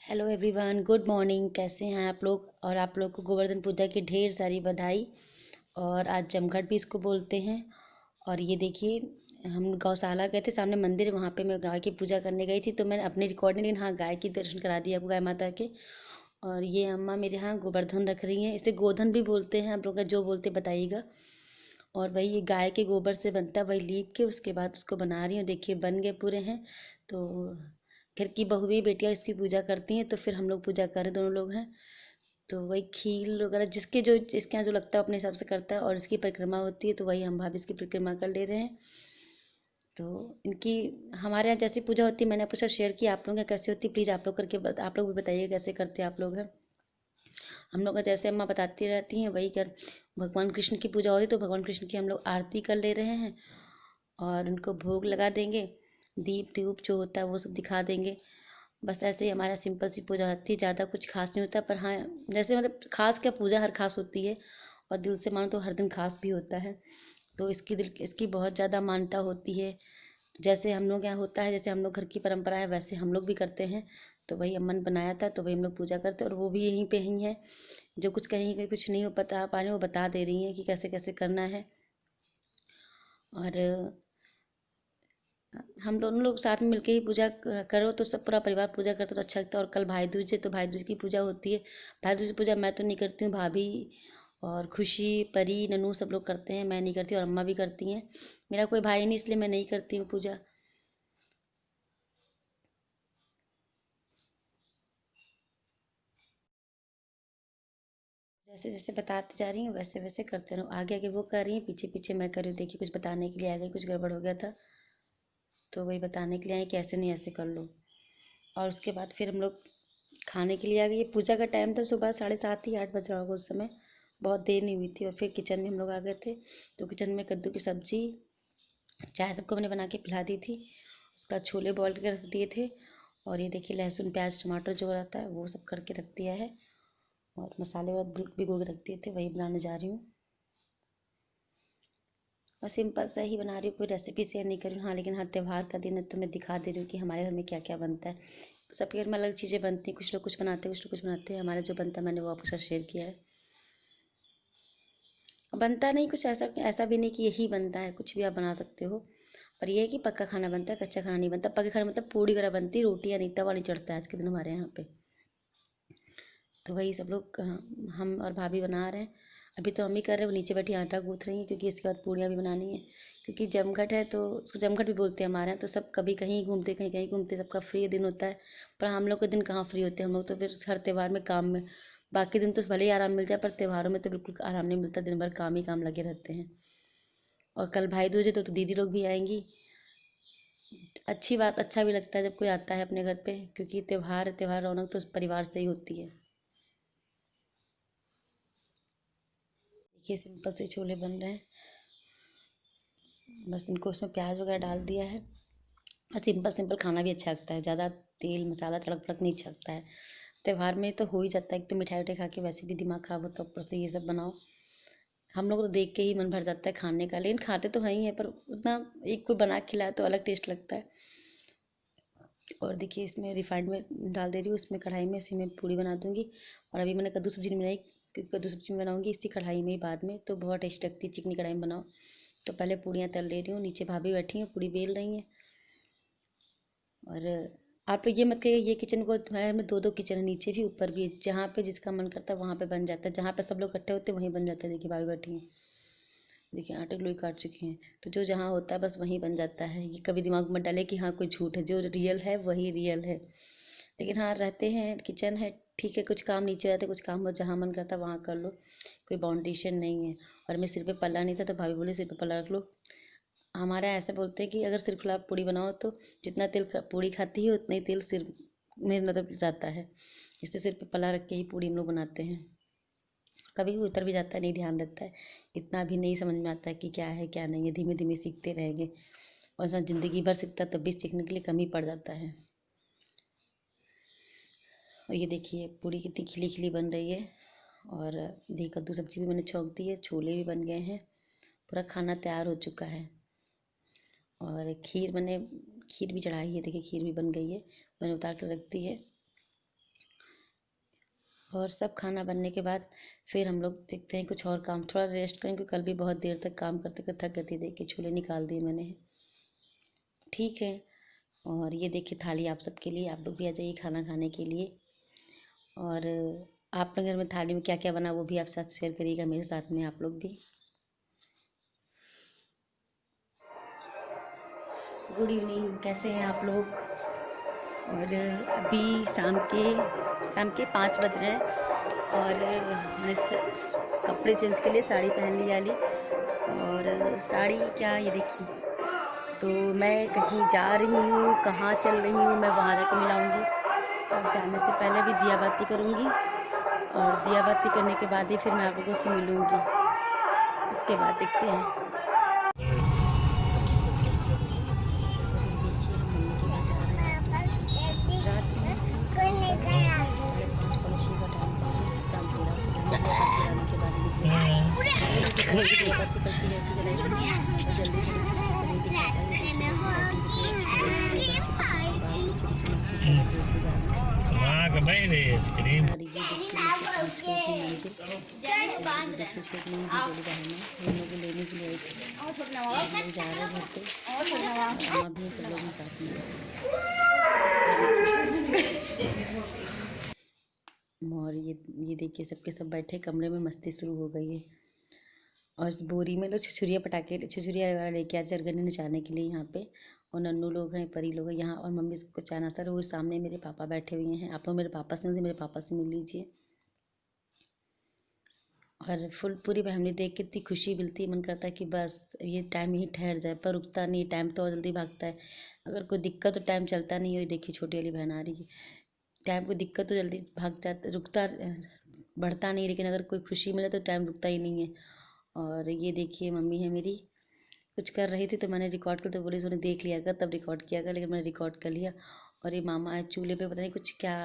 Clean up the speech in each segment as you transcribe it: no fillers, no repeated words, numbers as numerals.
Hello everyone, good morning. कैसे हैं आप लोग? और आप लोग को गोवर्धन पूजा की ढेर सारी बधाई। और आज जमघट भी इसको बोलते हैं। और ये देखिए, हम गौशाला गए थे, सामने मंदिर है, वहाँ पे मैं गाय की पूजा करने गई थी, तो मैंने अपनी रिकॉर्डिंग, लेकिन हाँ, गाय की दर्शन करा दिया आपको, गाय माता के। और ये अम्मा मेरे यहाँ गोवर्धन रख रही हैं, इसे गोधन भी बोलते हैं, आप लोग का जो बोलते बताइएगा। और वही ये गाय के गोबर से बनता है, वही लीप के उसके बाद उसको बना रही हूँ। देखिए बन गए पूरे हैं। तो घर की बहुएं बेटियाँ इसकी पूजा करती हैं, तो फिर हम लोग पूजा करें, दोनों लोग हैं। तो वही खील वगैरह जिसके जो जिसके यहाँ जो लगता है अपने हिसाब से करता है। और इसकी परिक्रमा होती है, तो वही हम भाभी इसकी परिक्रमा कर ले रहे हैं। तो इनकी हमारे यहाँ जैसी पूजा होती है, मैंने आपके साथ शेयर की। आप लोगों के यहाँ कैसे होती है, प्लीज़ आप लोग आप लोग भी बताइए कैसे करते हैं आप लोग हैं। हम लोग का जैसे अम्मा बताती रहती हैं वही कर। भगवान कृष्ण की पूजा होती है, तो भगवान कृष्ण की हम लोग आरती कर ले रहे हैं। और उनको भोग लगा देंगे। दीप धूप जो होता है वो सब दिखा देंगे। बस ऐसे ही हमारा सिंपल सी पूजा होती है, ज़्यादा कुछ खास नहीं होता। पर हाँ, जैसे मतलब खास क्या, पूजा हर खास होती है। और दिल से मानो तो हर दिन खास भी होता है। तो इसकी बहुत ज़्यादा मान्यता होती है। जैसे हम लोग यहाँ होता है, जैसे हम लोग घर की परंपरा है, वैसे हम लोग भी करते हैं। तो वही अम्मा ने बनाया था, तो वही हम लोग पूजा करते हैं। और वो भी यहीं पे ही है। जो कुछ कहीं कहीं कुछ नहीं हो बता पा रहे, वो बता दे रही हैं कि कैसे कैसे करना है। और हम दोनों लोग साथ में मिलके ही पूजा करो, तो सब पूरा परिवार पूजा करता तो अच्छा लगता है। और कल भाई दूज है, तो भाई दूज की पूजा होती है। भाई दूज की पूजा मैं तो नहीं करती हूँ, भाभी और खुशी, परी, ननू सब लोग करते हैं, मैं नहीं करती। और अम्मा भी करती हैं। मेरा कोई भाई नहीं, इसलिए मैं नहीं करती हूँ पूजा। जैसे जैसे बताती जा रही हूँ वैसे वैसे करते रहो। आगे आगे वो कर रही है, पीछे पीछे मैं कर रही हूँ। देखिए कुछ बताने के लिए आ गई, कुछ गड़बड़ हो गया था, तो वही बताने के लिए आई कि ऐसे नहीं ऐसे कर लो। और उसके बाद फिर हम लोग खाने के लिए आ गए। ये पूजा का टाइम था, सुबह 7:30 ही 8 बज रहा होगा उस समय। बहुत देर नहीं हुई थी। और फिर किचन में हम लोग आ गए थे। तो किचन में कद्दू की सब्जी, चाय सबको मैंने बना के पिला दी थी। उसका छोले बॉईल करके रख दिए थे। और ये देखिए लहसुन प्याज टमाटर जो रहता है वो सब करके रख दिया है। और मसाले वाले भिगो के रख दिए थे, वही बनाने जा रही हूँ। और सिंपल सा ही बना रही हूँ, कोई रेसिपी शेयर नहीं कर रही हूँ। हाँ, लेकिन हाँ, त्योहार का दिन है तो मैं दिखा दे रही हूँ कि हमारे घर में क्या क्या बनता है। सबके घर में अलग चीज़ें बनती हैं, कुछ लोग कुछ बनाते हैं, कुछ लोग कुछ बनाते हैं। हमारा जो बनता है मैंने वो आपके साथ शेयर किया है। बनता नहीं कुछ ऐसा, ऐसा भी नहीं कि यही बनता है, कुछ भी आप बना सकते हो। पर यह है कि पक्का खाना बनता है, कच्चा खाना नहीं बनता। पक्का खाना मतलब पूड़ी वगैरह बनती है, रोटियाँ नहीं, तवा नहीं चढ़ता है आज के दिन हमारे यहाँ पे। तो वही सब लोग हम और भाभी बना रहे हैं। अभी तो मम्मी कर रहे हैं, वो नीचे बैठी आटा गूँथ रही हैं, क्योंकि इसके बाद पूड़ियाँ भी बनानी है। क्योंकि जमघट है, तो उसको जमघट भी बोलते हैं हमारे यहाँ। तो सब कभी कहीं घूमते, कहीं कहीं घूमते, सबका फ्री दिन होता है। पर हम लोग के दिन कहाँ फ्री होते हैं, हम लोग तो फिर हर त्यौहार में काम में। बाकी दिन तो भले ही आराम मिल जाए, पर त्योहारों में तो बिल्कुल आराम नहीं मिलता, दिन भर काम ही काम लगे रहते हैं। और कल भाई दूज है, तो दीदी लोग भी आएंगी। अच्छी बात, अच्छा भी लगता है जब कोई आता है अपने घर पे, क्योंकि त्योहार है, त्योहार रौनक तो परिवार से ही होती है। देखिए सिंपल से छोले बन रहे हैं। बस इनको उसमें प्याज वगैरह डाल दिया है। और सिंपल सिंपल खाना भी अच्छा लगता है, ज़्यादा तेल मसाला तड़क भड़क नहीं अच्छा लगता है। त्योहार में तो हो ही जाता है, एक तो मिठाई उठाई खा के वैसे भी दिमाग ख़राब होता है, ऊपर से ये सब बनाओ। हम लोग तो देख के ही मन भर जाता है खाने का, लेकिन खाते तो हैं ही है, पर उतना एक कोई बना के खिलाए तो अलग टेस्ट लगता है। और देखिए इसमें रिफाइंड में डाल दे रही हूँ, उसमें कढ़ाई में, इसी में पूड़ी बना दूँगी। और अभी मैंने कद्दू सब्जी नहीं बनाई, क्योंकि कद्दू सब्जी में बनाऊँगी इसी कढ़ाई में ही बाद में, तो बहुत टेस्ट लगती है चिकनी कढ़ाई में बनाओ। तो पहले पूड़ियाँ तल ले रही हूँ, नीचे भाभी बैठी हैं पूड़ी बेल रही हैं। और आप लोग ये मत कहिए ये किचन को, तुम्हारे घर में दो दो किचन है, नीचे भी ऊपर भी, जहाँ पे जिसका मन करता है वहाँ पे बन जाता है, जहाँ पे सब लोग इकट्ठे होते हैं वहीं बन जाता है। देखिए भाभी बैठी हैं, देखिए आटे की लोई काट चुकी हैं। तो जो जहाँ होता है बस वहीं बन जाता है। ये कभी दिमाग में मत डाले कि हाँ कोई झूठ है, जो रियल है वही रियल है। लेकिन हाँ, रहते हैं, किचन है, ठीक है, कुछ काम नीचे रहते, कुछ काम जहाँ मन करता है वहाँ कर लो, कोई बाउंडेशन नहीं है। और मैं सिर पे पल्ला नहीं था, तो भाभी बोली सिर पे पल्ला रख लो। हमारे यहाँ ऐसे बोलते हैं कि अगर सिर खिलाफ पूड़ी बनाओ, तो जितना तेल पूड़ी खाती है उतना ही तेल सिर में मतलब जाता है। इससे सिर पे पल्ला रख के ही पूड़ी हम लोग बनाते हैं। कभी भी उतर भी जाता है, नहीं ध्यान रहता है। इतना भी नहीं समझ में आता है कि क्या है क्या नहीं है, धीमे धीमे सीखते रहेंगे। और इंसान ज़िंदगी भर सीखता है, तब भी सीखने के लिए कम ही पड़ जाता है। और ये देखिए पूड़ी कितनी खिली खिली बन रही है। और देखिए कद्दू सब्जी भी मैंने छौंक दी है, छोले भी बन गए हैं, पूरा खाना तैयार हो चुका है। और खीर भी चढ़ाई है, देखिए खीर भी बन गई है, मैंने उतार कर रख दी है। और सब खाना बनने के बाद फिर हम लोग देखते हैं कुछ और काम, थोड़ा रेस्ट करें क्योंकि कल भी बहुत देर तक काम करते करते थक गई थी। देखिए छोले निकाल दिए मैंने, ठीक है। और ये देखिए थाली आप सबके लिए, आप लोग भी आ जाइए खाना खाने के लिए। और आप लोग घर में थाली में क्या क्या बना वो भी आप साथ शेयर करिएगा मेरे साथ में, आप लोग भी। गुड इवनिंग, कैसे हैं आप लोग? और अभी शाम के 5 बज रहे हैं और मैंने कपड़े चेंज के लिए साड़ी पहन ली वाली। और साड़ी क्या, ये देखिए, तो मैं कहीं जा रही हूँ, कहाँ चल रही हूँ मैं वहाँ जाकर मिलाऊंगी। और जाने से पहले भी दिया बाती करूँगी और दिया बाती करने के बाद ही फिर मैं आप लोगों से मिलूँगी। उसके बाद देखते हैं। लेने के लिए आई थी, जा रहे घर पे, अभी सब लोग साथ में। और ये देखिए सबके सब बैठे कमरे में, मस्ती शुरू हो गई है। और इस बोरी में लोग छुछुरिया वगैरह लेके आते हैं गन्ने नचाने के लिए यहाँ पे। और नन्नू लोग हैं, परी लोग हैं यहाँ, और मम्मी सबको चाय नाश्ता। वो सामने मेरे पापा बैठे हुए हैं, आप लोग मेरे पापा से मिल लीजिए। और पूरी फैमिली देख के इतनी खुशी मिलती है, मन करता है कि बस ये टाइम यहीं ठहर जाए, पर रुकता नहीं, टाइम तो और जल्दी भागता है। अगर कोई दिक्कत तो टाइम चलता नहीं है। देखिए छोटी वाली बहन आ रही है, टाइम को दिक्कत तो जल्दी भाग जाता, रुकता बढ़ता नहीं, लेकिन अगर कोई खुशी मिले तो टाइम रुकता ही नहीं है। और ये देखिए मम्मी है मेरी, कुछ कर रही थी तो मैंने रिकॉर्ड कर, तो बोली उन्हें देख लिया कर, तब रिकॉर्ड किया कर, लेकिन मैंने रिकॉर्ड कर लिया। और ये मामा है चूल्हे पे, पता नहीं कुछ क्या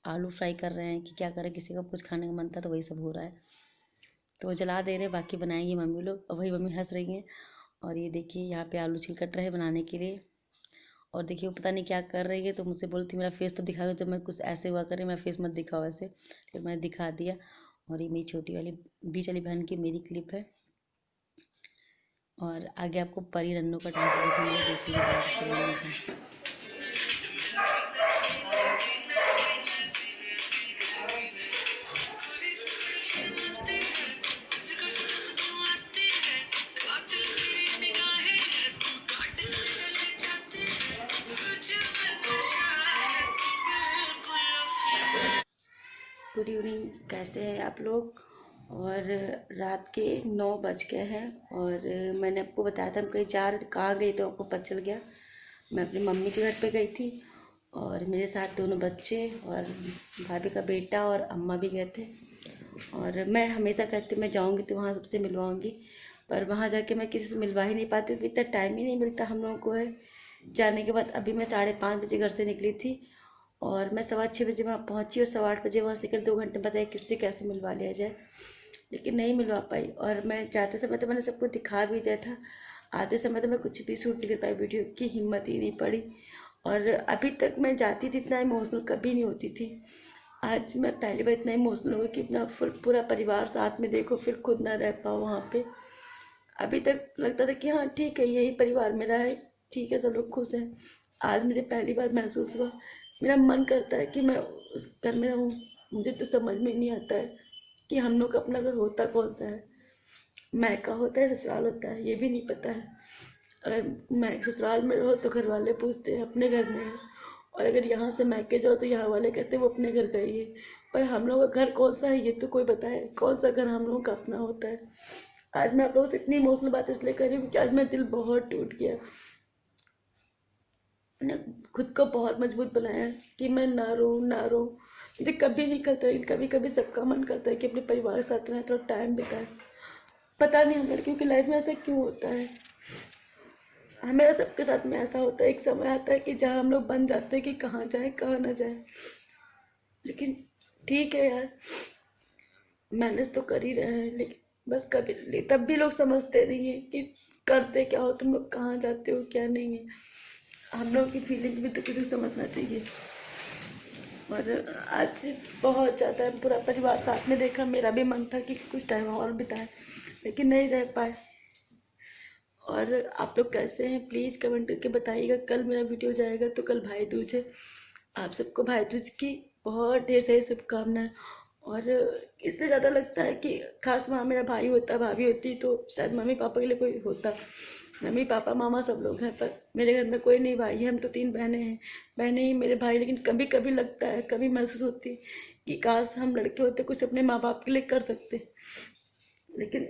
आलू फ्राई कर रहे हैं कि क्या कर रहे हैं, किसी का कुछ खाने का मन था तो वही सब हो रहा है, तो वो जला दे रहे हैं, बाकी बनाएंगी मम्मी लोग। और वही मम्मी हंस रही हैं। और ये देखिए यहाँ पे आलू छिल कट रहे हैं बनाने के लिए। और देखिए वो पता नहीं क्या कर रही है, तो मुझसे बोलती मेरा फेस तो दिखा दो, जब मैं कुछ ऐसे हुआ करे मेरा फेस मत दिखाओ ऐसे, फिर मैंने दिखा दिया। और ये मेरी छोटी वाली बीच वाली बहन की मेरी क्लिप है। और आगे आपको परी रन्नू का डांस दिखाऊंगी, देखिए डांस करेंगे। गुड इवनिंग, कैसे हैं आप लोग? और रात के 9 बज गए हैं और मैंने आपको बताया था हम कहीं कहाँ गई, तो आपको पता चल गया। मैं अपनी मम्मी के घर पे गई थी और मेरे साथ दोनों बच्चे और भाभी का बेटा और अम्मा भी गए थे। और मैं हमेशा कहती मैं जाऊँगी तो वहाँ सबसे मिलवाऊँगी, पर वहाँ जाके मैं किसी से मिलवा ही नहीं पाती हूँ, इतना टाइम ही नहीं मिलता हम लोगों को है जाने के बाद। अभी मैं 5:30 बजे घर से निकली थी और मैं 6:15 बजे वहाँ पहुँची और 8:15 बजे वहाँ से निकल 2 घंटे बताया किससे कैसे मिलवा लिया जाए, लेकिन नहीं मिलवा पाई। और मैं जाते समय तो मैंने सबको दिखा भी दिया था, आते समय तो मैं कुछ भी शूट नहीं कर पाई, वीडियो की हिम्मत ही नहीं पड़ी। और अभी तक मैं जाती थी इतना इमोशनल कभी नहीं होती थी, आज मैं पहली बार इतना इमोशनल हो गई कि अपना पूरा परिवार साथ में देखो, फिर खुद ना रह पाओ वहाँ पे। अभी तक लगता था कि हाँ ठीक है यही परिवार मेरा है, ठीक है सब लोग खुश हैं। आज मुझे पहली बार महसूस हुआ, मेरा मन करता है कि मैं उस घर में रहूँ। मुझे तो समझ में नहीं आता है कि हम लोग का अपना घर होता कौन सा है, मायका होता है ससुराल होता है ये भी नहीं पता है। अगर मैं ससुराल में रहो तो घर वाले पूछते हैं अपने घर में है, और अगर यहाँ से मायके जाओ तो यहाँ वाले कहते हैं वो अपने घर गई है। पर हम लोगों का घर कौन सा है ये तो कोई बताए, कौन सा घर हम लोगों का अपना होता है। आज मैं आप लोगों से इतनी इमोशनल बात इसलिए कर रही हूँ कि आज मेरा दिल बहुत टूट गया। मैंने खुद को बहुत मजबूत बनाया कि मैं ना रो। मुझे कभी नहीं करता, लेकिन कभी कभी सबका मन करता है कि अपने परिवार के साथ रहें, थोड़ा टाइम बिताएं। पता नहीं हमें क्योंकि लाइफ में ऐसा क्यों होता है, हमें सबके साथ में ऐसा होता है। एक समय आता है कि जहाँ हम लोग बन जाते हैं कि कहाँ जाए कहाँ ना जाए, लेकिन ठीक है यार मैनेज तो कर ही रहे हैं, लेकिन बस कभी तब भी लोग समझते नहीं है कि करते क्या हो तुम लोग, कहाँ जाते हो क्या नहीं है। हम लोगों की फीलिंग भी तो किसी को समझना चाहिए। और आज बहुत ज़्यादा पूरा परिवार साथ में देखा। मेरा भी मन था कि कुछ टाइम और बिताए, लेकिन नहीं रह पाए। और आप लोग कैसे हैं प्लीज़ कमेंट करके बताइएगा। कल मेरा वीडियो जाएगा तो कल भाई दूज है। आप सबको भाई दूज की बहुत ढेर सारी शुभकामनाएं। और इसलिए ज़्यादा लगता है कि खास वहाँ मेरा भाई होता, भाभी होती तो शायद मम्मी पापा के लिए कोई होता। मम्मी पापा मामा सब लोग हैं, पर मेरे घर में कोई नहीं भाई है। हम तो 3 बहनें हैं, बहनें ही मेरे भाई। लेकिन कभी कभी लगता है, कभी महसूस होती कि काश हम लड़के होते, कुछ अपने माँ बाप के लिए कर सकते। लेकिन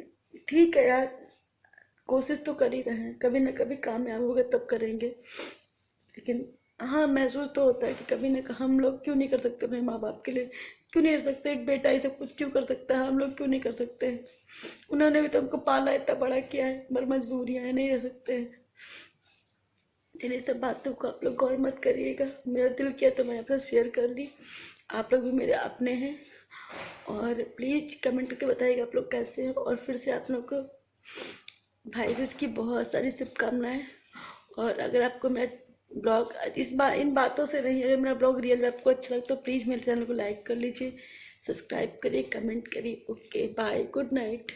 ठीक है यार, कोशिश तो कर ही रहे हैं, कभी ना कभी कामयाब होगा तब करेंगे। लेकिन हाँ, महसूस तो होता है कि कभी ना हम लोग क्यों नहीं कर सकते अपने माँ बाप के लिए, क्यों नहीं रह सकते। एक बेटा ही सब कुछ क्यों कर सकता है, हम लोग क्यों नहीं कर सकते हैं। उन्होंने भी तो हमको पाला, इतना बड़ा किया है, पर मजबूरियाँ हैं, नहीं रह सकते हैं। चलिए, सब बातों को आप लोग गौर मत करिएगा। मेरा दिल किया तो मैं आपसे शेयर कर ली। आप लोग भी मेरे अपने हैं। और प्लीज़ कमेंट करके बताइएगा आप लोग कैसे हैं। और फिर से आप लोग को भाई दूज की बहुत सारी शुभकामनाएं। और अगर आपको मेरा ब्लॉग इस बार इन बातों से नहीं, अगर मेरा ब्लॉग रियल में आपको अच्छा लगता तो प्लीज़ मेरे चैनल को लाइक कर लीजिए, सब्सक्राइब करिए, कमेंट करिए। Okay bye, good night.